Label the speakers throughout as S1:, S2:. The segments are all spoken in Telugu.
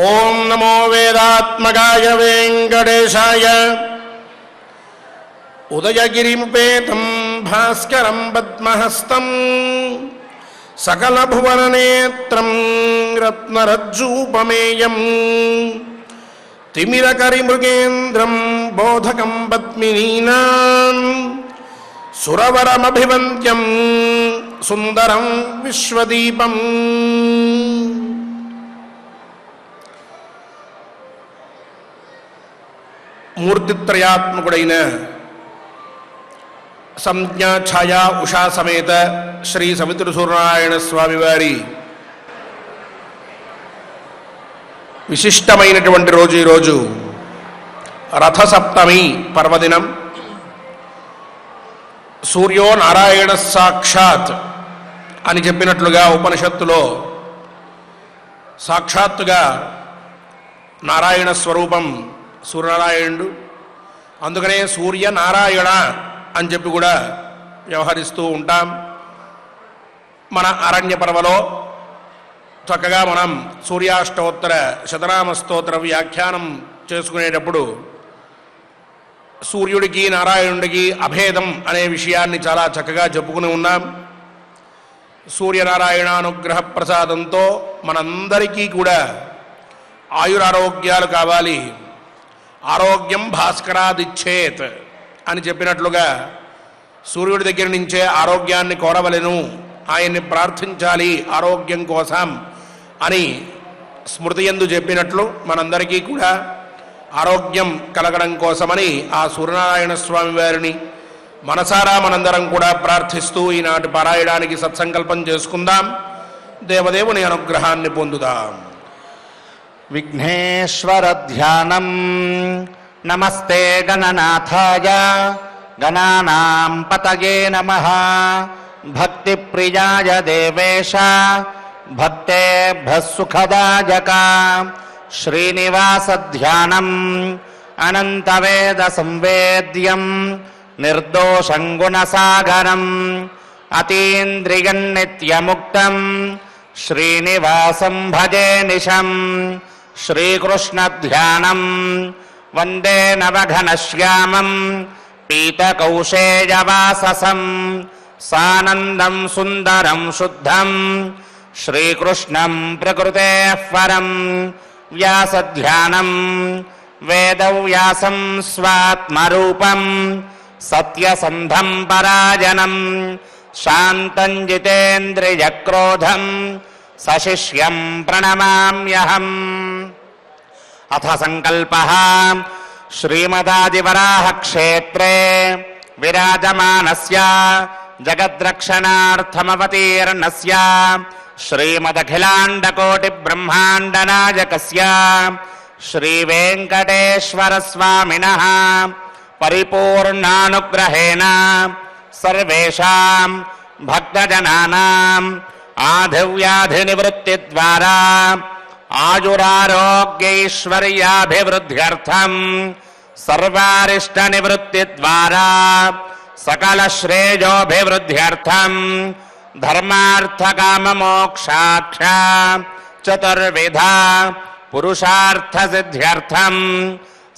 S1: ఓం నమో వేదాత్మకాయ వెంకటేశాయ. ఉదయగిరిముపేతం భాస్కరం పద్మహస్తం సకలభువననేత్రం రత్నరజ్జూపమేయం తిమిరకరిమృగేంద్రం బోధకం పద్మినీనాం సురవరమభివంద్యం సుందరం విశ్వదీపం. మూర్తిత్రయాత్మకుడైన సంజ్ఞా ఛాయా ఉషా సమేత శ్రీ సవితురు సూర్యనారాయణ స్వామి వారి విశిష్టమైనటువంటి రోజు ఈరోజు రథసప్తమి పర్వదినం. సూర్యో నారాయణ సాక్షాత్ అని చెప్పినట్లుగా ఉపనిషత్తులో సాక్షాత్తుగా నారాయణ స్వరూపం సూర్యనారాయణుడు. అందుకనే సూర్యనారాయణ అని చెప్పి కూడా వ్యవహరిస్తూ ఉంటాం. మన అరణ్య పర్వలో చక్కగా మనం సూర్యాష్టోత్తర శతనామ స్తోత్ర వ్యాఖ్యానం చేసుకునేటప్పుడు సూర్యుడికి నారాయణుడికి అభేదం అనే విషయాన్ని చాలా చక్కగా చెప్పుకుని ఉన్నాం. సూర్యనారాయణానుగ్రహ ప్రసాదంతో మనందరికీ కూడా ఆయురారోగ్యాలు కావాలి. ఆరోగ్యం భాస్కరాదిచ్చేత్ అని చెప్పినట్లుగా సూర్యుడి దగ్గర నుంచే ఆరోగ్యాన్ని కోరవలెను, ఆయన్ని ప్రార్థించాలి ఆరోగ్యం కోసం అని స్మృతి యందు చెప్పినట్లు మనందరికీ కూడా ఆరోగ్యం కలగడం కోసమని ఆ సూర్యనారాయణ స్వామి వారిని మనసారా మనందరం కూడా ప్రార్థిస్తూ ఈనాటి పారాయణానికి సత్సంకల్పం చేసుకుందాం. దేవదేవుని అనుగ్రహాన్ని పొందుదాం.
S2: విఘ్నేశ్వర ధ్యానం. నమస్తే గణనాథాయ గణానాం పతయే నమః. భక్తి ప్రియాయ దేవేశ భక్తేభ్యః సుఖదాయక. శ్రీనివాస ధ్యానం అనంతవేద సంవేద్యం నిర్దోషం గుణసాగరం అతీంద్రియం నిత్యముక్తం శ్రీనివాసం భజే నిశం. శ్రీకృష్ణ ధ్యానం వందే నవఘనశ్యామం పీతకౌశేయవాససం సానందం సుందరం శుద్ధం శ్రీకృష్ణం ప్రకృతేః పరం. వ్యాసధ్యానం వేదవ్యాసం స్వాత్మరూపం సత్యసంధం పరాయణం శాంతం జితేంద్రియక్రోధం సశిష్యం ప్రణమామ్యహం. అథ సంకల్పః. శ్రీమదాదివరాహ క్షేత్రే విరాజమానస్య జగద్రక్షణార్థమవతీర్ణస్య శ్రీమదఖిలాండకోటి బ్రహ్మాండనాయకస్య శ్రీవేంకటేశ్వర స్వామినః పరిపూర్ణానుగ్రహేణ సర్వేషాం భక్తజనానాం ఆధివ్యాధినివృత్తి ద్వారా ఆయురారోగ్యైశ్వర్యాభివృద్ధ్యర్థం సర్వారిష్ట నివృత్తి ద్వారా సకల శ్రేయోభివృద్ధ్యర్థం ధర్మార్థకామమోక్షాక్ష చతుర్విధ పురుషార్థ సిద్ధ్యర్థం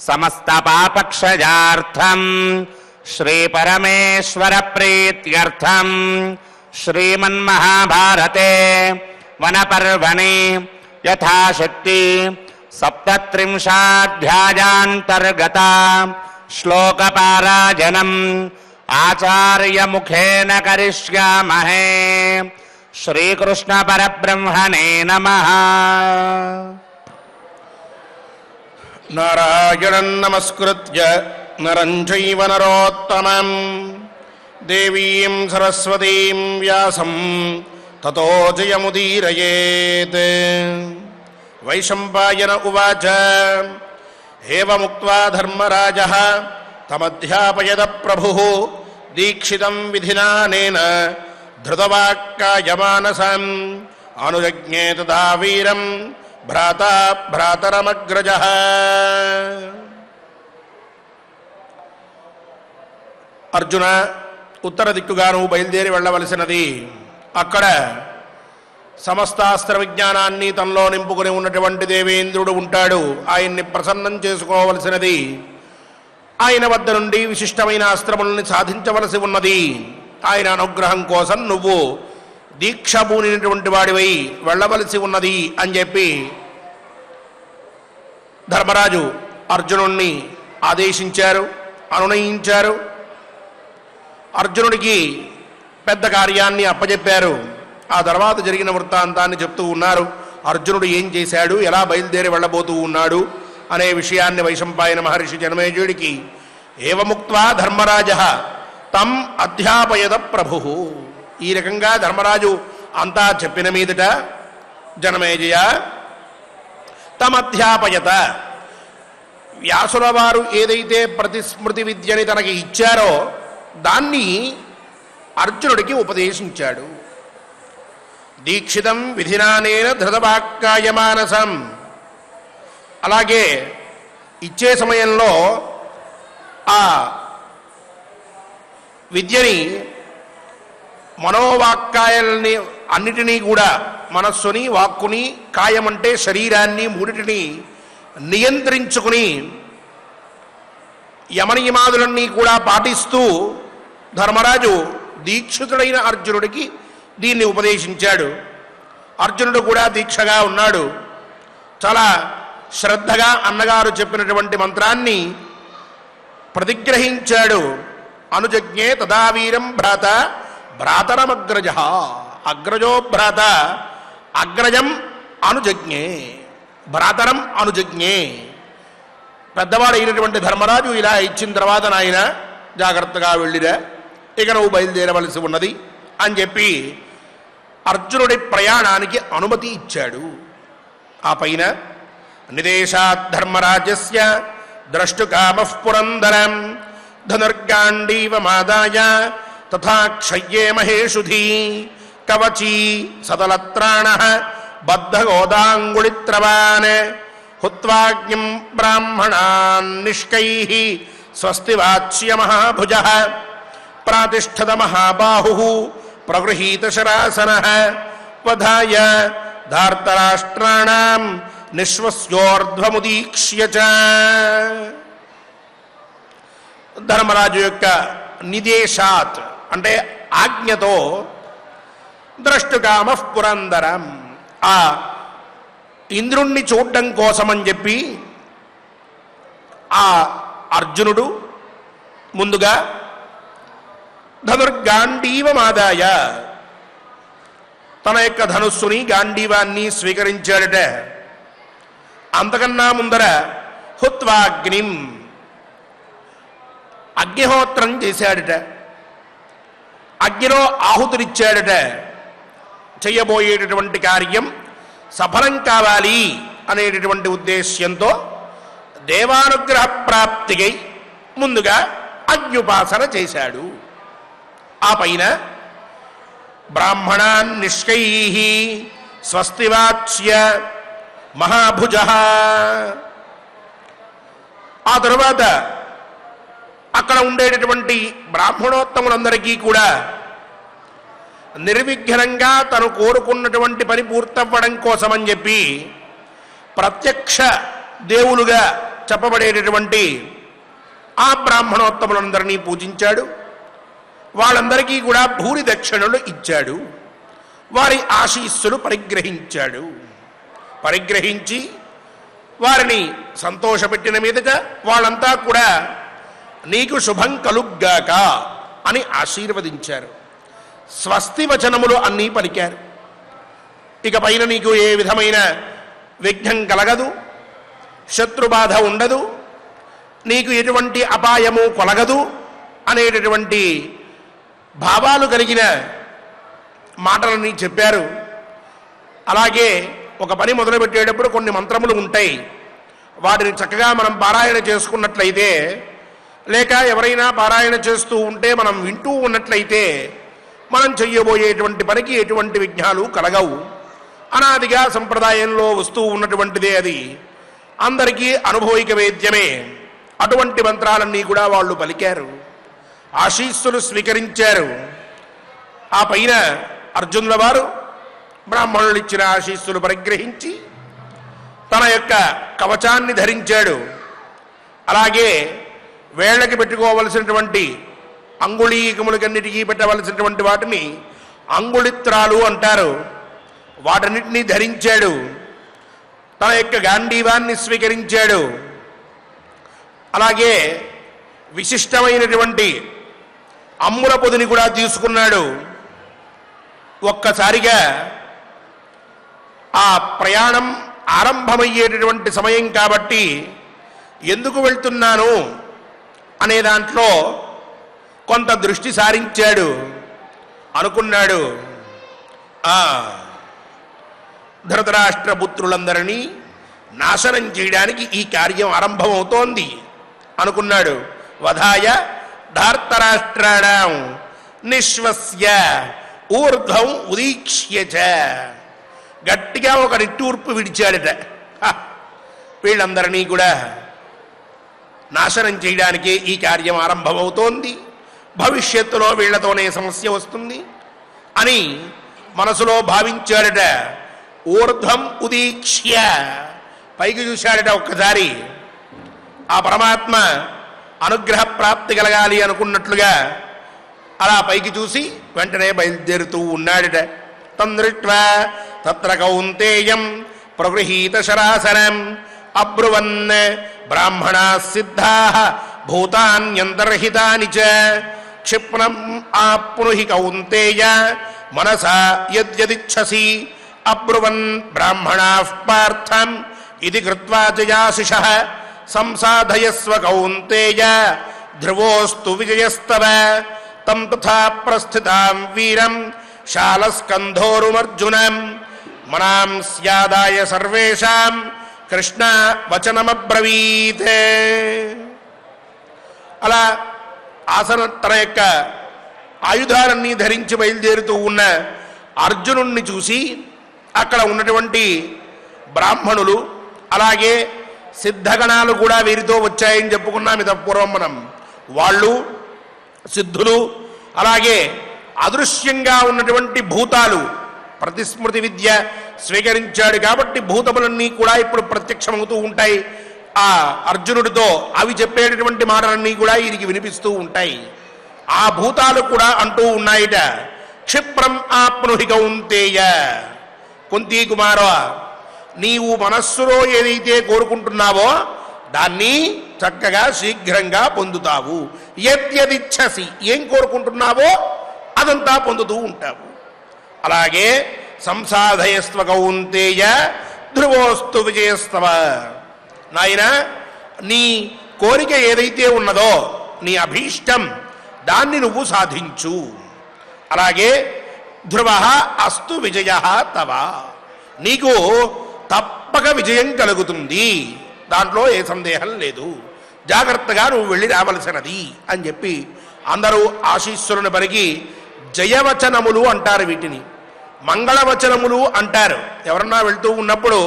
S2: సమస్త పాపక్షయార్థం శ్రీ పరమేశ్వర ప్రీత్యర్థం శ్రీమన్మహాభారతే వనపర్వణి యథాశక్తి సప్తత్రింశాధ్యాయాంతర్గత శ్లోకపారాయణం ఆచార్యముఖేన కరిష్యామహే. శ్రీకృష్ణ పరబ్రహ్మణే నమః.
S1: నారాయణం నమస్కృత్య నరం చైవ నరోత్తమం దేవీం సరస్వతీం వ్యాసం తతో జయముదీరయేత్. వైశంపాయన ఉవాచ ఏవముక్త్వా ధర్మరాజః తమధ్యాపయద ప్రభుః దీక్షితం విధినానేన ధృతవాక్కాయమానసం అనుజజ్ఞే తదా వీరం భ్రాతా భ్రాతరమగ్రజః. అర్జున, ఉత్తర దిక్కుగా నువ్వు బయలుదేరి వెళ్ళవలసినది. అక్కడ సమస్తాస్త్ర విజ్ఞానాన్ని తనలో నింపుకుని ఉన్నటువంటి దేవేంద్రుడు ఉంటాడు. ఆయన్ని ప్రసన్నం చేసుకోవలసినది. ఆయన వద్ద నుండి విశిష్టమైన అస్త్రములను సాధించవలసి ఉన్నది. ఆయన అనుగ్రహం కోసం నువ్వు దీక్ష పూనినటువంటి వాడివై వెళ్ళవలసి ఉన్నది అని చెప్పి ధర్మరాజు అర్జునుణ్ణి ఆదేశించారు, అనునయించారు. అర్జునుడికి పెద్ద కార్యాన్ని అప్పచెప్పారు. ఆ తర్వాత జరిగిన వృత్తాంతాన్ని చెప్తూ ఉన్నారు. అర్జునుడు ఏం చేశాడు, ఎలా బయలుదేరి వెళ్ళబోతూ ఉన్నాడు అనే విషయాన్ని వైశంపాయన మహర్షి జనమేజయుడికి ఏవముక్త్వా ధర్మరాజ తం అధ్యాపయత ప్రభు. ఈ రకంగా ధర్మరాజు అంతా చెప్పిన మీదట జనమేజయ తమధ్యాపయత, వ్యాసుల వారు ఏదైతే ప్రతిస్మృతి విద్యని తనకి ఇచ్చారో దాన్ని అర్జునుడికి ఉపదేశించాడు. దీక్షితం విధినానేన ధృతవాక్కాయమానసం. అలాగే ఇచ్చే సమయంలో ఆ విద్యని మనోవాక్కాయాలని అన్నిటినీ కూడా, మనస్సుని, వాక్కుని, కాయం అంటే శరీరాన్ని మూడిటిని నియంత్రించుకుని యమనియమాదులన్నీ కూడా పాటిస్తూ ధర్మరాజు దీక్షితుడైన అర్జునుడికి దీన్ని ఉపదేశించాడు. అర్జునుడు కూడా దీక్షగా ఉన్నాడు. చాలా శ్రద్ధగా అన్నగారు చెప్పినటువంటి మంత్రాన్ని ప్రతిగ్రహించాడు. అనుజజ్ఞే తదావీరం భ్రాత భ్రాతరమగ్రజ. అగ్రజో భ్రాత, అగ్రజం అనుజజ్ఞే, భ్రాతరం అనుజజ్ఞే. పెద్దవాడైనటువంటి ధర్మరాజు ఇలా ఇచ్చిన తర్వాత నాయన జాగ్రత్తగా వెళ్ళిరా, ఇక నువ్వు బయలుదేరవలసి ఉన్నది అని చెప్పి అర్జునుడి ప్రయాణానికి అనుమతి ఇచ్చాడు. ఆ పైన నిదేశాత్ ధర్మరాజస్య ద్రష్టుకామః పురందరం ధనుర్గాండీవమాదాయ తథా క్షయ్యే మహేషుధీ కవచీ సదలత్రాణః బద్ధగోదాంగుళిత్రవాన్ హుత్వాగ్నిం బ్రాహ్మణాన్ నిష్కైః స్వస్తి వాచ్య మహాభుజః ప్రాతిష్ఠత మహాబాహుః ప్రగృహీత శరాసనః వధాయ ధార్తరాష్ట్రాణాం నిశ్వస్యోర్ధ్వముదీక్ష్య చ. ధర్మరాజు యొక్క నిదేశాత్ అంటే ఆజ్ఞతో ద్రష్టుకామః పురందరం, ఆ ఇంద్రుణ్ణి చూడడం కోసమని చెప్పి ఆ అర్జునుడు ముందుగా ధనుర్గాండీవమాదాయ తన యొక్క ధనుస్సుని, గాంధీవాన్ని స్వీకరించాడట. అంతకన్నా ముందర హుత్వాగ్నిం అగ్నిహోత్రం చేశాడట. అగ్నిలో ఆహుతునిచ్చాడట. చెయ్యబోయేటటువంటి కార్యం సఫలం కావాలి అనేటటువంటి ఉద్దేశ్యంతో దేవానుగ్రహ ప్రాప్తికై ముందుగా అగ్నుపాసన చేశాడు. ఆ పైన బ్రాహ్మణాన్ నిష్కైః స్వస్తివాచ్య మహాభుజ. ఆ తరువాత అక్కడ ఉండేటటువంటి బ్రాహ్మణోత్తములందరికీ కూడా నిర్విఘ్నంగా తను కోరుకున్నటువంటి పని పూర్తవ్వడం కోసమని చెప్పి ప్రత్యక్ష దేవులుగా చెప్పబడేటటువంటి ఆ బ్రాహ్మణోత్తములందరినీ పూజించాడు. వాళ్ళందరికీ కూడా భూరి దక్షిణలు ఇచ్చాడు. వారి ఆశీస్సులు పరిగ్రహించాడు. పరిగ్రహించి వారిని సంతోషపెట్టిన మీదట వాళ్ళంతా కూడా నీకు శుభం కలుగ్గాక అని ఆశీర్వదించారు. స్వస్తి వచనములు అన్నీ పలికారు. ఇక పైన నీకు ఏ విధమైన విఘ్నం కలగదు, శత్రుబాధ ఉండదు, నీకు ఎటువంటి అపాయము కొలగదు అనేటటువంటి భావాలు కలిగిన మాటలని చెప్పారు. అలాగే ఒక పని మొదలుపెట్టేటప్పుడు కొన్ని మంత్రములు ఉంటాయి. వాటిని చక్కగా మనం పారాయణ చేసుకున్నట్లయితే, లేక ఎవరైనా పారాయణ చేస్తూ ఉంటే మనం వింటూ ఉన్నట్లయితే మనం చెయ్యబోయేటువంటి పనికి ఎటువంటి విఘ్నాలు కలగవు. అనాదిగా సంప్రదాయంలో వస్తూ ఉన్నటువంటిదే అది. అందరికీ అనుభవిక వేద్యమే. అటువంటి మంత్రాలన్నీ కూడా వాళ్ళు పలికారు. ఆశీస్సులు స్వీకరించారు. ఆ పైన అర్జునుల వారు బ్రాహ్మణులు ఇచ్చిన ఆశీస్సులు పరిగ్రహించి తన యొక్క కవచాన్ని ధరించాడు. అలాగే వేళ్ళకి పెట్టుకోవలసినటువంటి అంగుళీకములకన్నిటికీ పెట్టవలసినటువంటి వాటిని అంగుళిత్రాలు అంటారు, వాటన్నిటినీ ధరించాడు. తన యొక్క గాంధీవాన్ని స్వీకరించాడు. అలాగే విశిష్టమైనటువంటి అమ్ముల పొదిని కూడా తీసుకున్నాడు. ఒక్కసారిగా ఆ ప్రయాణం ఆరంభమయ్యేటటువంటి సమయం కాబట్టి ఎందుకు వెళ్తున్నాను అనే దాంట్లో కొంత దృష్టి సారించాడు. అనుకున్నాడు, ధృతరాష్ట్రపుత్రులందరినీ నాశనం చేయడానికి ఈ కార్యం ఆరంభమవుతోంది అనుకున్నాడు. వధాయ ధార్తరాష్ట్రాణం నిశ్వస్య ఊర్ధ్వం ఉదీక్ష్య చ. గట్టిగా ఒక నిట్టూర్పు విడిచాడట. వీళ్ళందరినీ కూడా నాశనం చేయడానికే ఈ కార్యం ఆరంభమవుతోంది, భవిష్యత్తులో వీళ్లతోనే సమస్య వస్తుంది అని మనసులో భావించాడట. ఊర్ధ్వం ఉదీక్ష్య, పైకి చూశాడట. ఒక్కసారి ఆ పరమాత్మ అనుగ్రహ ప్రాప్తి కలగాలి అనుకున్నట్లుగా అలా పైకి చూసి వెంటనే బయలుదేరుతూ ఉన్నాడట. తందృష్ట్వా తత్ర కౌంతేయం ప్రగృహీత శరాసనం అబ్రువన్ బ్రాహ్మణా సిద్ధా భూతాన్యంతర్హితాని చ క్షిప్రం ఆప్నుహి కౌంతేయ మనసా యద్యదిచ్ఛసి అబ్రువన్ బ్రాహ్మణాః పార్థం ఇది కృత్వా జయాశిషః సంసాధయస్వ కౌంతేయ ధ్రువోస్తు విజయస్తవ తం తథా ప్రస్థితాం వీరం శాలస్కంధోరుమర్జునం మనాం స్యాదాయ సర్వేషాం కృష్ణ వచనమబ్రవీత్. అలా తన యొక్క ఆయుధాలన్నీ ధరించి బయలుదేరుతూ ఉన్న అర్జునుణ్ణి చూసి అక్కడ ఉన్నటువంటి బ్రాహ్మణులు అలాగే సిద్ధగణాలు కూడా వీరితో వచ్చాయని చెప్పుకున్నాం ఇత పూర్వం మనం. వాళ్ళు సిద్ధులు అలాగే అదృశ్యంగా ఉన్నటువంటి భూతాలు, ప్రతిస్మృతి విద్య స్వీకరించాడు కాబట్టి భూతములన్నీ కూడా ఇప్పుడు ప్రత్యక్షమవుతూ ఉంటాయి ఆ అర్జునుడితో. అవి చెప్పేటటువంటి మాటలన్నీ కూడా వీరికి వినిపిస్తూ ఉంటాయి. ఆ భూతాలు కూడా అంటూ ఉన్నాయిట, క్షిప్రం ఆప్నుహి కౌంతేయ. కుంతీ కుమార, నీవు మనస్సులో ఏదైతే కోరుకుంటున్నావో దాన్ని చక్కగా శీఘ్రంగా పొందుతావు. యద్యదిచ్ఛసి, ఏం కోరుకుంటున్నావో అదంతా పొందుతూ ఉంటావు. అలాగే సంసాధయస్వ కౌంతేయ ధ్రువోస్తు విజయస్తవ. నాయన, నీ కోరిక ఏదైతే ఉన్నదో నీ అభీష్టం దాన్ని నువ్వు సాధించు. అలాగే ధ్రువ అస్తు విజయ తవ, నీకు తప్పక విజయం కలుగుతుంది, దాంట్లో ఏ సందేహం లేదు, జాగ్రత్తగా నువ్వు వెళ్ళి రావలసినది అని చెప్పి అందరూ ఆశీస్సులను పలికి జయవచనములు అంటారు, వీటిని మంగళవచనములు అంటారు. ఎవరన్నా వెళ్తూ ఉన్నప్పుడు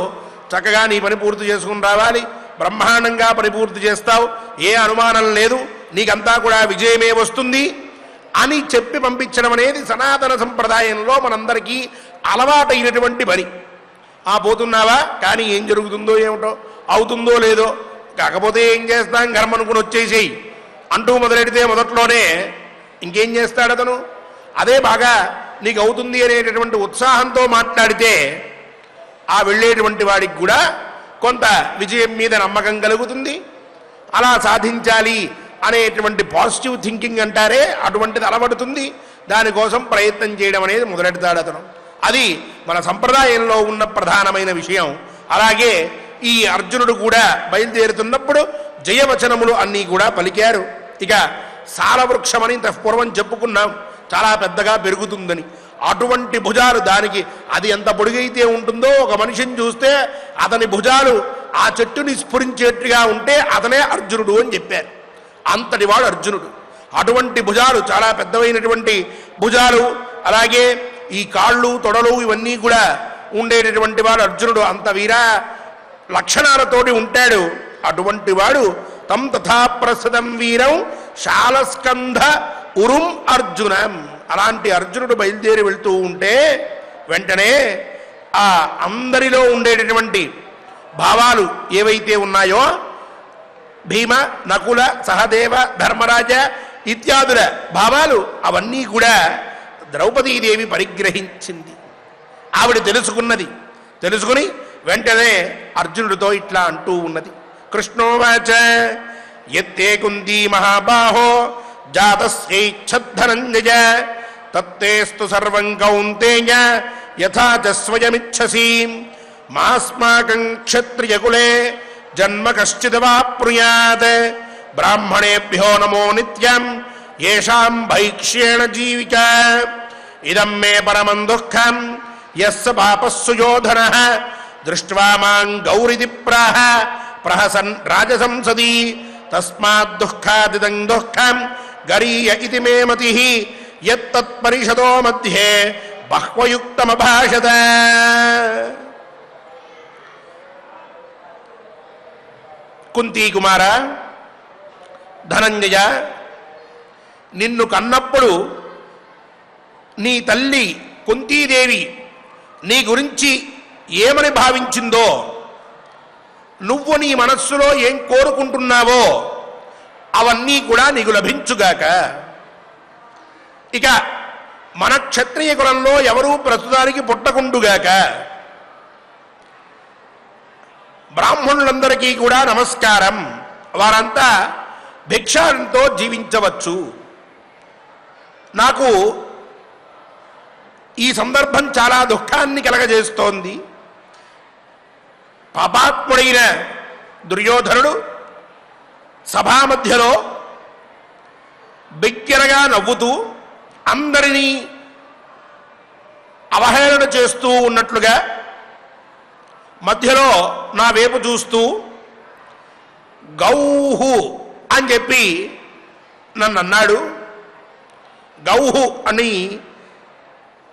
S1: చక్కగా నీ పని పూర్తి చేసుకుని రావాలి, బ్రహ్మాండంగా పని పూర్తి చేస్తావు, ఏ అనుమానం లేదు, నీకంతా కూడా విజయమే వస్తుంది అని చెప్పి పంపించడం అనేది సనాతన సంప్రదాయంలో మనందరికీ అలవాటైనటువంటి పని. పోతున్నావా, కానీ ఏం జరుగుతుందో ఏమిటో, అవుతుందో లేదో, కాకపోతే ఏం చేస్తాం కర్మ అనుకుని వచ్చేసేయి అంటూ మొదలెడితే మొదట్లోనే ఇంకేం చేస్తాడు అతను. అదే బాగా నీకు అవుతుంది అనేటటువంటి ఉత్సాహంతో మాట్లాడితే ఆ వెళ్ళేటువంటి వాడికి కూడా కొంత విజయం మీద నమ్మకం కలుగుతుంది. అలా సాధించాలి అనేటువంటి పాజిటివ్ థింకింగ్ అంటారే, అటువంటిది అలవడుతుంది. దానికోసం ప్రయత్నం చేయడం అనేది మొదలెడతాడు అతను. అది మన సంప్రదాయంలో ఉన్న ప్రధానమైన విషయం. అలాగే ఈ అర్జునుడు కూడా బయలుదేరుతున్నప్పుడు జయవచనములు అన్నీ కూడా పలికారు. ఇక సాలవృక్షమని పూర్వం చెప్పుకున్నాం, చాలా పెద్దగా పెరుగుతుందని. అటువంటి భుజాలు, దానికి అది ఎంత పొడుగైతే ఉంటుందో ఒక మనిషిని చూస్తే అతని భుజాలు ఆ చెట్టుని స్ఫురించేట్టుగా ఉంటే అతనే అర్జునుడు అని చెప్పారు. అంతటి వాడు అర్జునుడు. అటువంటి భుజాలు, చాలా పెద్దవైనటువంటి భుజాలు, అలాగే ఈ కాళ్ళు తొడలు ఇవన్నీ కూడా ఉండేటటువంటి వాడు అర్జునుడు. అంత వీరా లక్షణాలతోటి ఉంటాడు. అటువంటి వాడు తం తథా ప్రసదం వీరం శాలస్కంధ ఉరుం అర్జునం. అలాంటి అర్జునుడు బయలుదేరి వెళ్తూ ఉంటే వెంటనే ఆ అందరిలో ఉండేటటువంటి భావాలు ఏవైతే ఉన్నాయో భీమ, నకుల, సహదేవ, ధర్మరాజ ఇత్యాదుల భావాలు అవన్నీ కూడా ద్రౌపదీదేవి పరిగ్రహించింది. ఆవిడ తెలుసుకున్నది. తెలుసుకుని వెంటనే అర్జునుడితో ఇట్లా అంటూ ఉన్నది. కృష్ణోవాచ యత్తే కుంతీ మహాబాహో జాతస్యైచ్ఛద్ధనంజయ తత్తేస్తు సర్వం కౌంతేయ యథా చ స్వయమిచ్ఛసి మాస్మాకం క్షత్రియకులే జన్మ కశ్చిదవాప్నుయాత్ బ్రాహ్మణేభ్యో నమో నిత్యం యేషాం భైక్ష్యేణ జీవిక ఇదం మే పరమం దుఃఖం యస్య పాపస్సు యోధనః దృష్ట్వా మాం గౌరితి ప్రాహ ప్రహసన్ రాజసంసది తస్మాద్ దుఃఖాదిదం దుఃఖం గరీయ ఇతి మే మతిః యత్తత్పరిషదో మధ్యే బహ్వయుక్తమభాషత. కుంతీ కుమార ధనంజయ, నిన్ను కన్నప్పుడు నీ తల్లి కుంతీదేవి నీ గురించి ఏమని భావించిందో, నువ్వు నీ మనస్సులో ఏం కోరుకుంటున్నావో అవన్నీ కూడా నీకు లభించుగాక. ఇక మన క్షత్రియ కులంలో ఎవరూ ప్రస్తుతానికి పుట్టకుండుగాక. బ్రాహ్మణులందరికీ కూడా నమస్కారం. వారంతా భిక్షాంతో జీవించవచ్చు. నాకు ఈ సందర్భం చాలా దుఃఖాన్ని కలగజేస్తోంది. పాపాత్ముడైన దుర్యోధనుడు సభా మధ్యలో బిగ్గరగా నవ్వుతూ అందరినీ అవహేళన చేస్తూ ఉన్నట్లుగా మధ్యలో నా వైపు చూస్తూ గౌహు అని చెప్పి నన్ను అన్నాడు. గౌహు అని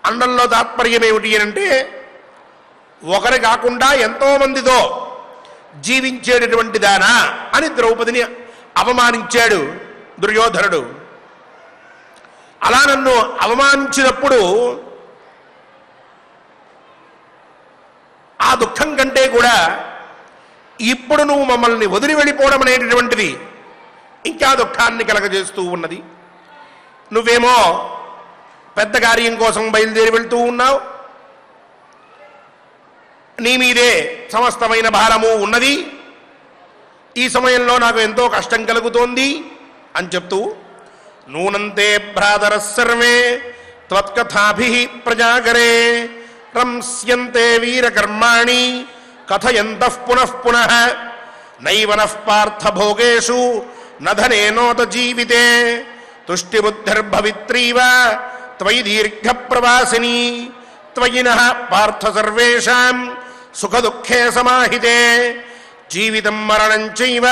S1: అండంలో తాత్పర్యం ఏమిటి అంటే, ఒకరి కాకుండా ఎంతోమందితో జీవించేటటువంటి దానా అని ద్రౌపదిని అవమానించాడు దుర్యోధనుడు. అలా నన్ను అవమానించినప్పుడు ఆ దుఃఖం కంటే కూడా ఇప్పుడు నువ్వు మమ్మల్ని వదిలి వెళ్ళిపోవడం అనేటటువంటిది ఇంకా దుఃఖాన్ని కలగజేస్తూ ఉన్నది. నువ్వేమో పెద్ద కార్యం కోసం బయలుదేరి వెళ్తూ ఉన్నావు, నీ మీదే సమస్తమైన భారము ఉన్నది, ఈ సమయంలో నాకు ఎంతో కష్టం కలుగుతోంది అని చెప్తూ, నూనంతే భ్రాతరః సర్వే త్వత్కథాభిః ప్రజాగరే రంస్యంతే వీరకర్మాణి కథయంతః పునః పునః నైవ నః పార్థ భోగేషు నధనేనోత జీవితే తుష్టిబుద్ధిర్భవిత్రీవ త్వయి దీర్ఘ ప్రవాసిని త్వయి నః పార్థ సర్వేషాం సుఖదుఃఖే సమాహితే జీవితం మరణం చైవ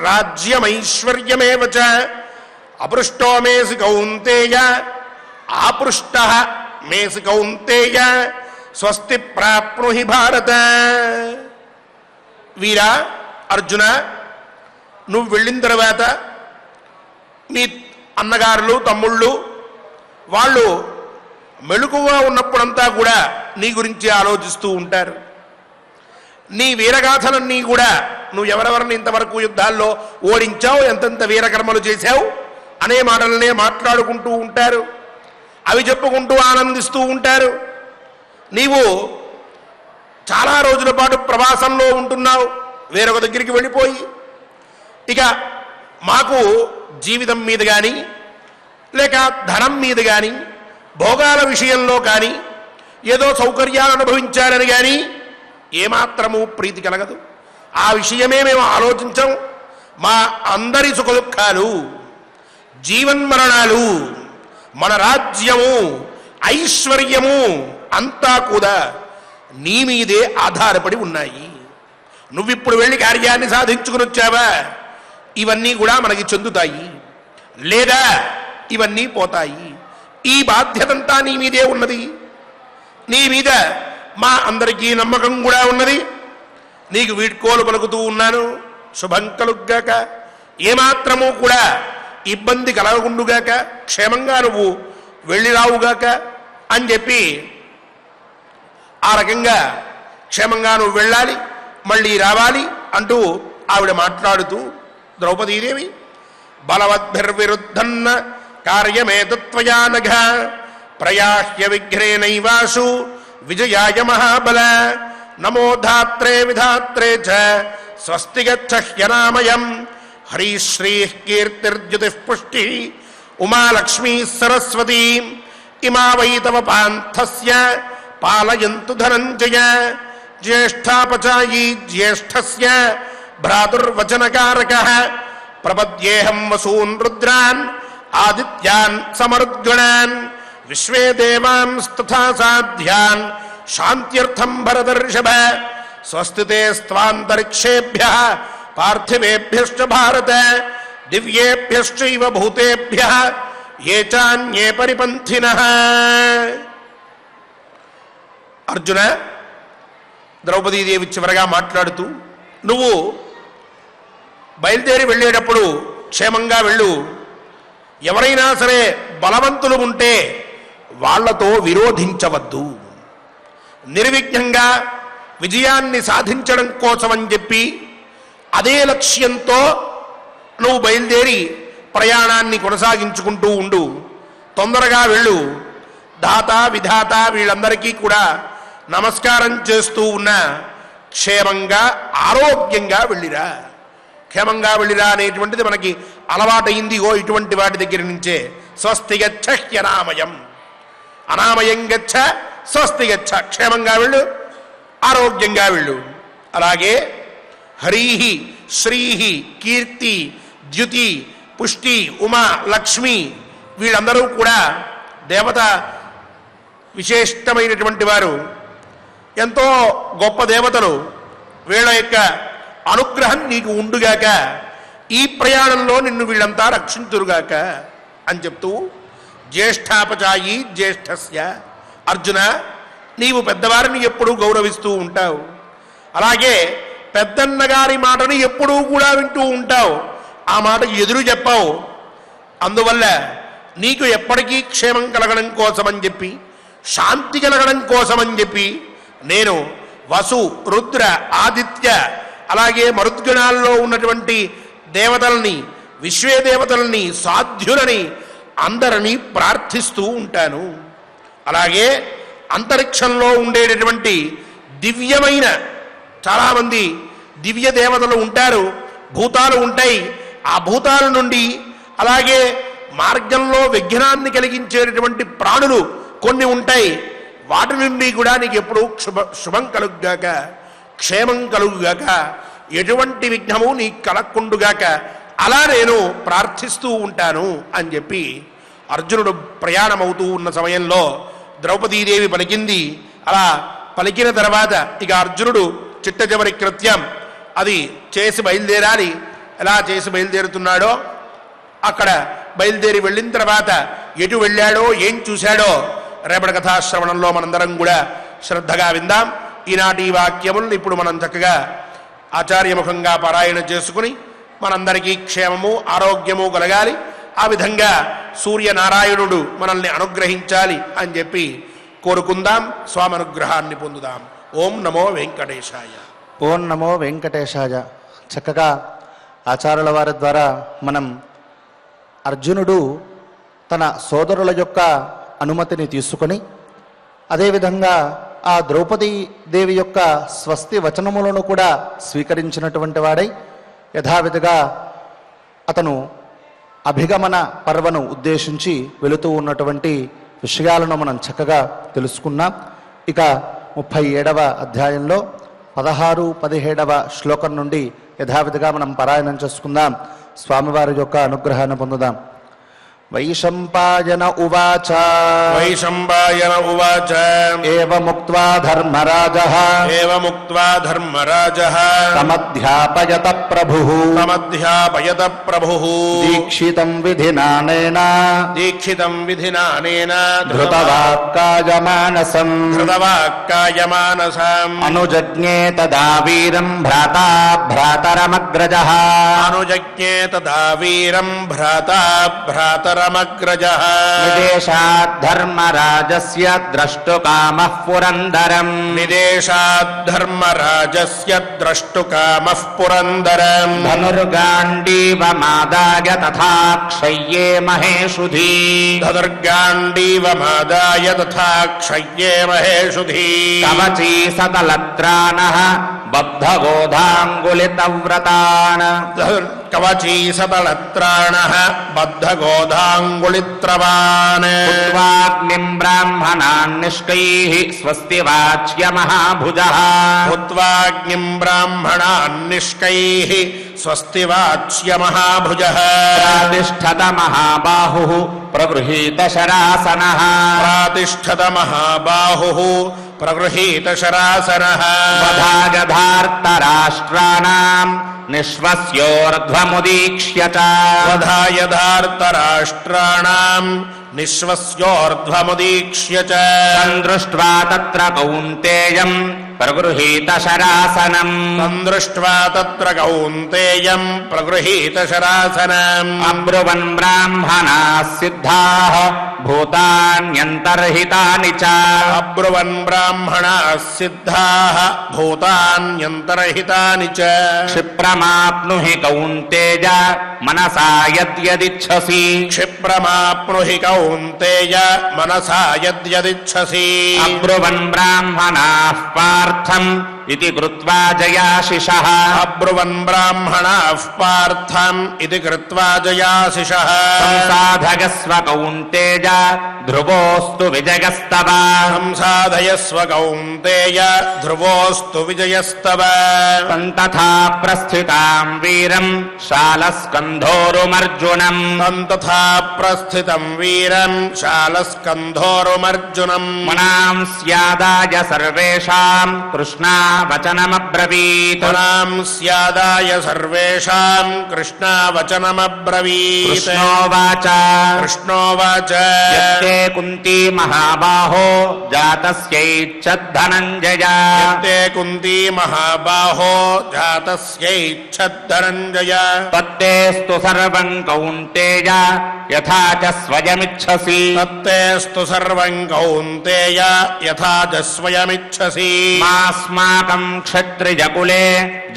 S1: రాజ్యమైశ్వర్యమేవ చ అపృష్టో మేసి కౌంతేయ ఆపృష్టః మేసి కౌంతేయ స్వస్తి ప్రాప్నుహి భారత. వీరా అర్జున, నువ్వు వెళ్ళిన తర్వాత నీ అన్నగారులు తమ్ముళ్ళు వాళ్ళు మెలకువగా ఉన్నప్పుడంతా కూడా నీ గురించి ఆలోచిస్తూ ఉంటారు. నీ వీరగాథలన్నీ కూడా నువ్వు ఎవరెవరిని ఇంతవరకు యుద్ధాల్లో ఓడించావు, ఎంతెంత వీరకర్మలు చేశావు అనే మాటలనే మాట్లాడుకుంటూ ఉంటారు. అవి చెప్పుకుంటూ ఆనందిస్తూ ఉంటారు. నీవు చాలా రోజుల పాటు ప్రవాసంలో ఉంటున్నావు వేరొక దగ్గరికి వెళ్ళిపోయి. ఇక మాకు జీవితం మీద కానీ లేక ధనం మీద కానీ భోగాల విషయంలో కానీ ఏదో సౌకర్యాలు అనుభవించారని కానీ ఏమాత్రము ప్రీతి కలగదు. ఆ విషయమే మేము ఆలోచించాం. మా అందరి సుఖదుఖాలు, జీవన్మరణాలు, మన రాజ్యము, ఐశ్వర్యము అంతా కూడా నీ మీదే ఆధారపడి ఉన్నాయి. నువ్విప్పుడు వెళ్ళి కార్యాన్ని సాధించుకుని వచ్చావా, ఇవన్నీ కూడా మనకి చెందుతాయి, లేదా ఇవన్నీ పోతాయి. ఈ బాధ్యతంతా నీ మీదే ఉన్నది. నీ మీద మా అందరికీ నమ్మకం కూడా ఉన్నది. నీకు వీడ్కోలు పలుకుతూ ఉన్నాను. శుభం కలుగ్గాక, ఏమాత్రము కూడా ఇబ్బంది కలగకుండుగాక, క్షేమంగా నువ్వు వెళ్ళి రావుగాక అని చెప్పి ఆ రకంగా క్షేమంగా నువ్వు వెళ్ళాలి, మళ్ళీ రావాలి అంటూ ఆవిడ మాట్లాడుతూ ద్రౌపదీదేవి బలవద్భిర్విరుద్ధన్న కార్యమేతత్వయా నఘ ప్రయాహ్య విఘ్నేనైవాసు విజయాయ మహాబల నమో ధాత్రే విధాత్రే చ స్వస్తి గచ్చహ్యనామయం హ్రీశ్రీ కీర్తిర్జ్యుతి పుష్టి ఉమాలక్ష్మీ సరస్వతీ ఇమా వై తవ పాంథస్య పాలయంతు ధనంజయ జ్యేష్ఠాపచాయీ జ్యేష్ఠస్య భ్రాతుర్వచనకారకః ప్రపద్యేహం వసూన్ రుద్రాన్ ఆదిత్యాన్ సమరుద్గణాన్ విశ్వే దేవాంస్తథా సాధ్యాన్ శాంత్యర్థం భరతర్షభ స్వస్తితే స్వాంతరిక్షేభ్యః పార్థివేభ్యశ్చ భారత దివ్యేభ్యశ్చైవ భూతేభ్యః ఏ చాన్యే పరిపంథినః. అర్జున, ద్రౌపదీదేవి చివరగా మాట్లాడుతూ నువ్వు బయలుదేరి వెళ్ళేటప్పుడు క్షేమంగా వెళ్ళు. ఎవరైనా సరే బలవంతులు ఉంటే వాళ్లతో విరోధించవద్దు. నిర్విఘ్నంగా విజయాన్ని సాధించడం కోసమని చెప్పి అదే లక్ష్యంతో నువ్వు బయలుదేరి ప్రయాణాన్ని కొనసాగించుకుంటూ ఉండు. తొందరగా వెళ్ళు. దాత విధాత వీళ్ళందరికీ కూడా నమస్కారం చేస్తూ ఉన్న క్షేమంగా ఆరోగ్యంగా వెళ్ళిరా. క్షేమంగా వెళ్ళిరా అనేటువంటిది మనకి అలవాటైంది ఇటువంటి వాటి దగ్గర నుంచే. స్వస్తి గచ్చ హ్యనామయం, అనామయం గచ్చ స్వస్తి గచ్చ, క్షేమంగా వెళ్ళు, ఆరోగ్యంగా వెళ్ళు. అలాగే హరిహి శ్రీహి కీర్తి ద్యుతి పుష్టి ఉమా లక్ష్మి వీళ్ళందరూ కూడా దేవత విశేషమైనటువంటి వారు, ఎంతో గొప్ప దేవతలు. వీళ్ళ యొక్క అనుగ్రహం నీకు ఉండుగాక, ఈ ప్రయాణంలో నిన్ను వీళ్ళంతా రక్షించురుగాక అని చెప్తూ జ్యేష్ఠాపచాయి జ్యేష్ఠస్య. అర్జున, నీవు పెద్దవారిని ఎప్పుడూ గౌరవిస్తూ ఉంటావు, అలాగే పెద్దన్నగారి మాటని ఎప్పుడూ కూడా వింటూ ఉంటావు, ఆ మాట ఎదురు చెప్పావు. అందువల్ల నీకు ఎప్పటికీ క్షేమం కలగడం కోసమని చెప్పి, శాంతి కలగడం కోసమని చెప్పి నేను వసు రుద్ర ఆదిత్య అలాగే మరుద్గణాల్లో ఉన్నటువంటి దేవతల్ని, విశ్వే దేవతల్ని, సాధ్యులని అందరినీ ప్రార్థిస్తూ ఉంటాను. అలాగే అంతరిక్షంలో ఉండేటటువంటి దివ్యమైన చాలామంది దివ్య దేవతలు ఉంటారు, భూతాలు ఉంటాయి. ఆ భూతాల నుండి అలాగే మార్గంలో విఘ్నాన్ని కలిగించేటటువంటి ప్రాణులు కొన్ని ఉంటాయి. వాటి నుండి కూడా నీకు ఎప్పుడూ శుభం కలుగుగాక, క్షేమం కలుగుగాక, ఎటువంటి విఘ్నము నీకు కలక్కుండుగాక అలా నేను ప్రార్థిస్తూ ఉంటాను అని చెప్పి అర్జునుడు ప్రయాణమవుతూ ఉన్న సమయంలో ద్రౌపదీదేవి పలికింది. అలా పలికిన తర్వాత ఇక అర్జునుడు చిట్ట చివరి కృత్యం అది చేసి బయలుదేరాలి. ఎలా చేసి బయలుదేరుతున్నాడో, అక్కడ బయలుదేరి వెళ్ళిన తర్వాత ఎటు వెళ్ళాడో, ఏం చూశాడో రేపటి కథాశ్రవణంలో మనందరం కూడా శ్రద్ధగా విందాం. ఈనాటి ఈ వాక్యములను ఇప్పుడు మనం చక్కగా ఆచార్యముఖంగా పారాయణ చేసుకుని మనందరికీ క్షేమము ఆరోగ్యము కలగాలి, ఆ విధంగా సూర్యనారాయణుడు మనల్ని అనుగ్రహించాలి అని చెప్పి కోరుకుందాం. స్వామి అనుగ్రహాన్ని పొందుదాం. ఓం నమో వెంకటేశాయ.
S3: ఓం నమో వెంకటేశాయ. చక్కగా ఆచార్యుల వారి ద్వారా మనం అర్జునుడు తన సోదరుల యొక్క అనుమతిని తీసుకొని అదేవిధంగా ఆ ద్రౌపదీ దేవి యొక్క స్వస్తి వచనములను కూడా స్వీకరించినటువంటి వాడై యథావిధిగా అతను అభిగమన పర్వను ఉద్దేశించి వెళుతూ ఉన్నటువంటి విషయాలను మనం చక్కగా తెలుసుకున్నాం. ఇక 37వ అధ్యాయంలో 16, 17వ శ్లోకం నుండి యథావిధిగా మనం పారాయణం చేసుకుందాం. స్వామివారి యొక్క అనుగ్రహాన్ని పొందుదాం. వైశంపాయన ఉవాచ
S1: వైశంపాయన ఉవాచ
S3: ఏవముక్త్వా ధర్మరాజః తమధ్యాపయత ప్రభుః దీక్షితం విధినానేన ధృతవాక్కాయమానసం అనుజజ్ఞే తదా వీరం భ్రాతా భ్రాతరమగ్రజః
S1: అనుజజ్ఞే తదా వీరం భ్రాతా భ్రాతర पुरन्दरमग्रजः
S2: विदेशाद्धर्मराजस्य द्रष्टुकामः पुरन्दरम्
S1: विदेशाद्धर्मराजस्य द्रष्टुकामः पुरन्दरम्
S2: धनुर्गाण्डीवमादाय तथा क्षय्ये महेषुधी
S1: धनुर्गाण्डीवमादाय तथा क्षय्ये महेषुधी
S2: कवची सतलत्राणः बद्धगोधाङ्गुलितव्रतान्
S1: कवची सतलत्राणः बद्धगोधाङ्गुलित्रवान्
S2: हुत्वाग्निम् ब्राह्मणान् निष्कैः स्वस्ति वाच्य महाभुजः
S1: हुत्वाग्निम् ब्राह्मणान् निष्कैः स्वस्ति वाच्य महाभुजः
S2: प्रातिष्ठत महाबाहुः प्रगृहीत शरासनः
S1: प्रातिष्ठत महाबाहुः प्रगृहीत शरासनः
S2: वधागधार्तराष्ट्राणाम् निःश्वस्योर्ध्वमुदीक्ष्य च
S1: वधाय धार्तराष्ट्राणाम् निःश्वस्योर्ध्वमुदीक्ष्य च
S2: तन्दृष्ट्वा तत्र कौन्तेयम् प्रगृहीत शरासनम्
S1: तन्दृष्ट्वा तत्र कौन्तेयम् प्रगृहीत शरासनम्
S2: अब्रुवन् ब्राह्मणाः सिद्धाः भूतान्यन्तर्हितानि च
S1: अब्रुवन् ब्राह्मणाः सिद्धाः भूतान्यन्तर्हितानि च
S2: क्षिप्रमाप्नुहि कौन्तेय मनसा यद्यदिच्छसि
S1: क्षिप्रमाप्नुहि कौन्तेय मनसा यद्यदिच्छसि
S2: अब्रुवन् ब्राह्मणाः पार्थम् इति कृत्वा जयाशिषः
S1: अब्रुवन् ब्राह्मणाः पार्थम् इति कृत्वा जयाशिषः
S2: संसाधयस्व कौन्तेय ध्रुवोऽस्तु विजयस्तव
S1: संसाधयस्व कौन्तेय ध्रुवोऽस्तु विजयस्तव
S2: तथा प्रस्थिताम् वीरम् शालस्कन्धोरुमर्जुनम्
S1: तथा प्रस्थितम् वीरम् शालस्कन्धोरुमर्जुनम्
S2: मुनाम् स्यादाय सर्वेषाम् कृष्णा वचनमब्रवीत्
S1: नाम स्यादाय सर्वेषाम् कृष्णावचनमब्रवीत् कृष्णोवाच
S2: यत्ते कुन्ती महाबाहो जातस्यैच्छद्धनञ्जय
S1: यत्ते कुन्ती महाबाहो जातस्यैच्छद्धनञ्जय
S2: तत्तेस्तु सर्वम् कौन्तेय यथा च स्वयमिच्छसि
S1: तत्तेस्तु सर्वम् कौन्तेय यथा च स्वयमिच्छसि
S2: मास्माकम् क्षत्रियकुले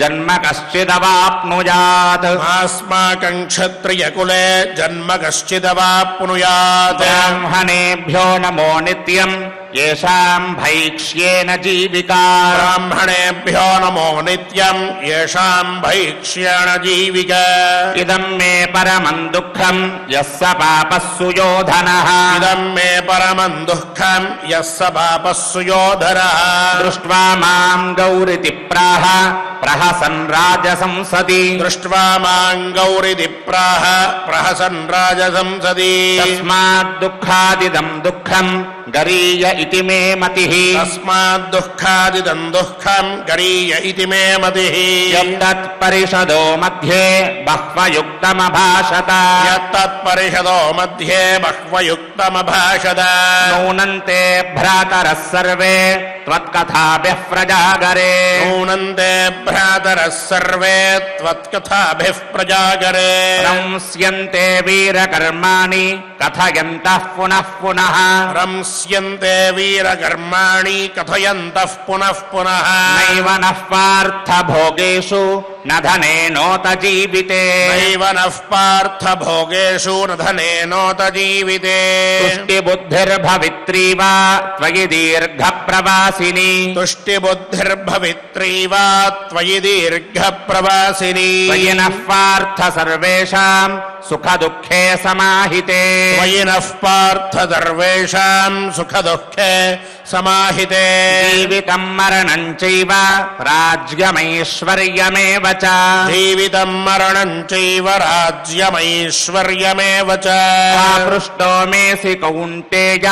S2: जन्म कश्चिदवाप्नुयात्
S1: अस्माकम् क्षत्रियकुले जन्म कश्चिदवाप्नुयात्
S2: ब्राह्मणेभ्यो नमो नित्यम् येषाम् भैक्ष्येन जीविका
S1: ब्राह्मणेभ्यो नमो नित्यम् येषाम् भैक्ष्येण जीविका
S2: इदम् मे परमम् दुःखम् यः स पापः सुयोधनः
S1: इदम् मे परमम् दुःखम् यः स पापः सुयोधनः
S2: दृष्ट्वा माम् गौरिति प्राह प्रहसन् राजसंसदि
S1: दृष्ट्वा माम् गौरिति प्राह प्रहसन् राजसंसदि
S2: तस्माद्दुःखादिदम् दुःखम् गरीय इति मे मतिः
S1: तस्माद्दुःखादिदम् दुःखम् गरीय इति मे मतिः
S2: यत्तत्परिषदो मध्ये बह्वयुक्तमभाषत
S1: यत्तत्परिषदो मध्ये बह्वयुक्तमभाषत
S2: नूनन्ते भ्रातरः सर्वे त्वत्कथाभिः प्रजागरे
S1: नूनन्ते भ्रातरः सर्वे त्वत्कथाभिः प्रजागरे
S2: रंस्यन्ते वीरकर्माणि कथयन्तः पुनः पुनः
S1: रंस्यन्ते वीरकर्माणि कथयन्तः पुनः पुनः
S2: नैव नः पार्थ भोगेषु न धनेनोत जीविते
S1: नैव नः पार्थ भोगेषु न धनेनोत जीविते
S2: तुष्टिबुद्धिर्भवित्री वा त्वयि दीर्घप्रवासिनी
S1: तुष्टिबुद्धिर्भवित्री वा त्वयि दीर्घप्रवासिनी
S2: त्वयि नः पार्थ सर्वेषाम् सुखदुःखे समाहिते
S1: त्वयि नः पार्थ सर्वेषाम् सुखदुःखे समाहिते
S2: जीवितम् मरणम् चैव राज्यमैश्वर्यमेव च
S1: जीवितम् मरणम् चैव राज्यमैश्वर्यमेव च
S2: आपृष्टो मेऽसि कौन्तेय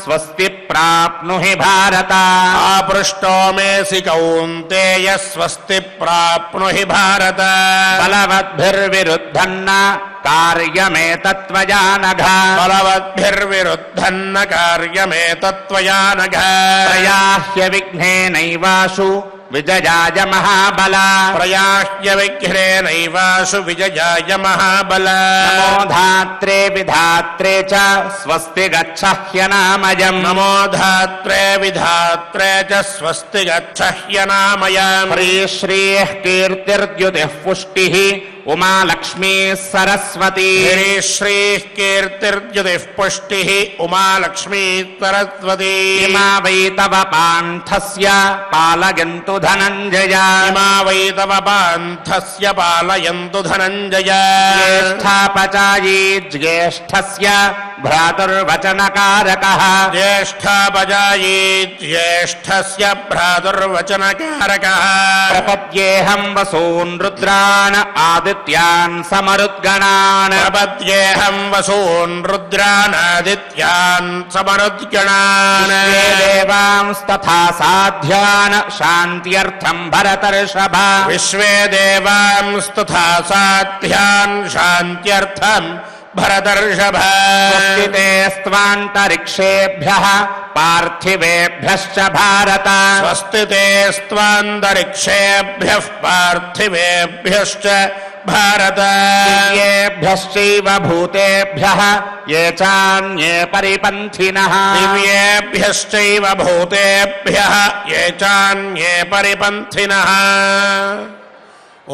S2: स्वस्ति प्राप्नुहि भारत
S1: आपृष्टो मेऽसि कौन्तेय स्वस्ति प्राप्नुहि भारत
S2: बलवद्भिर्विरुद्धन्न कार्यमेतत्त्वया नघ
S1: बलवद्भिर्विरुद्धन्न कार्यमेतत्त्वया नघ
S2: प्रयाह्य विघ्नेनैवाशु विजयाय महाबल
S1: प्रयाह्य विघ्नेनैवासु विजयाय महाबल
S2: नमो धात्रे विधात्रे च स्वस्ति गच्छह्यनामयम्
S1: नमो धात्रे विधात्रे च स्वस्ति गच्छह्यनामयम्
S2: श्रीः कीर्तिर्द्युतिः पुष्टिः उमा लक्ष्मी सरस्वती
S1: श्रीः कीर्तिर्द्युतिः पुष्टिः उमा लक्ष्मी सरस्वती
S2: इमा वै तव पान्थस्य पालयन्तु धनञ्जय
S1: इमा वै तव पान्थस्य पालयन्तु धनञ्जय
S2: ज्येष्ठापचायी ज्येष्ठस्य भ्रातुर्वचनकारकः
S1: ज्येष्ठापजायी ज्येष्ठस्य भ्रातुर्वचनकारकः
S2: प्रपद्येऽहं वसून् रुद्रान् आदित्यान् समरुद्गणान्
S1: प्रपद्येऽहं वसून् रुद्रानादित्यान् समरुद्गणान्
S2: देवांस्तथा साध्यान् शान्त्यर्थं भरतर्षभ
S1: विश्वे देवांस्तथा साध्यान् शान्त्यर्थं भरतर्षभ
S2: स्वस्ति ते स्त्वान्तरिक्षेभ्यः पार्थिवेभ्यश्च भारत
S1: स्वस्ति ते स्त्वान्तरिक्षेभ्यः पार्थिवेभ्यश्च भारत
S2: दिव्येभ्यश्चैव भूतेभ्यः ये चान्ये परिपन्थिनः
S1: दिव्येभ्यश्चैव भूतेभ्यः ये चान्ये परिपन्थिनः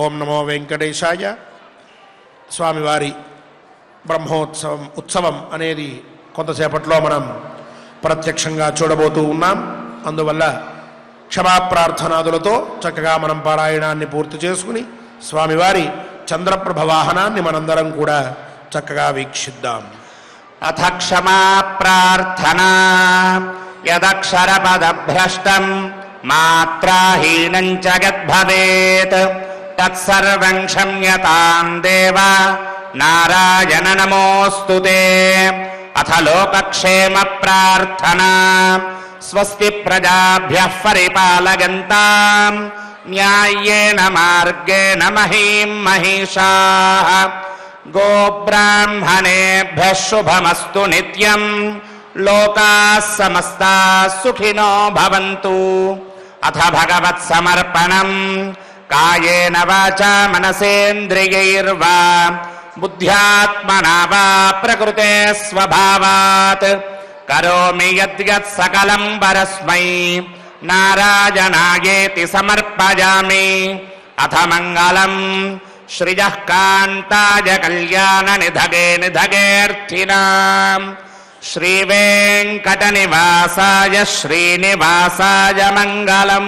S1: ఓం నమో వెంకటేశాయ. స్వామివారి బ్రహ్మోత్సవం ఉత్సవం అనేది కొంతసేపట్లో మనం ప్రత్యక్షంగా చూడబోతూ ఉన్నాం. అందువల్ల క్షమాప్రార్థనాదులతో చక్కగా మనం పారాయణాన్ని పూర్తి చేసుకుని స్వామివారి చంద్రప్రభ వాహనాన్ని మనందరం కూడా చక్కగా వీక్షిద్దాం.
S2: అథ క్షమా ప్రార్థనా యదక్షరపదభ్రష్టం మాత్రాహీనం చ యద్భవేత్ తత్సర్వం క్షమ్యతాం దేవ నారాయణ నమోస్తుతే. అథ లోకక్షేమ ప్రార్థనా స్వస్తి ప్రజాభ్యః పరిపాలయంతాం న్యాయేన మార్గేణ మహీం మహిషాః గోబ్రాహ్మణేభ్యः శుభమస్తు నిత్యం లోకాः సమస్తాः సుఖినో భవంతు. అథ భగవత్సమర్పణం కాయేన వాచా మనసేంద్రియైర్వా బుద్ధ్యాత్మనా వా ప్రకృతే స్వభావాత్ కరోమి యద్యత్ సకలం పరస్మై నారాయణాయేతి సమర్పయామి. అథ మంగళం శ్రియః కాంతాయ కళ్యాణ నిధగే నిధగేర్థినాం శ్రీవేంకటనివాసాయ శ్రీనివాసాయ మంగళం.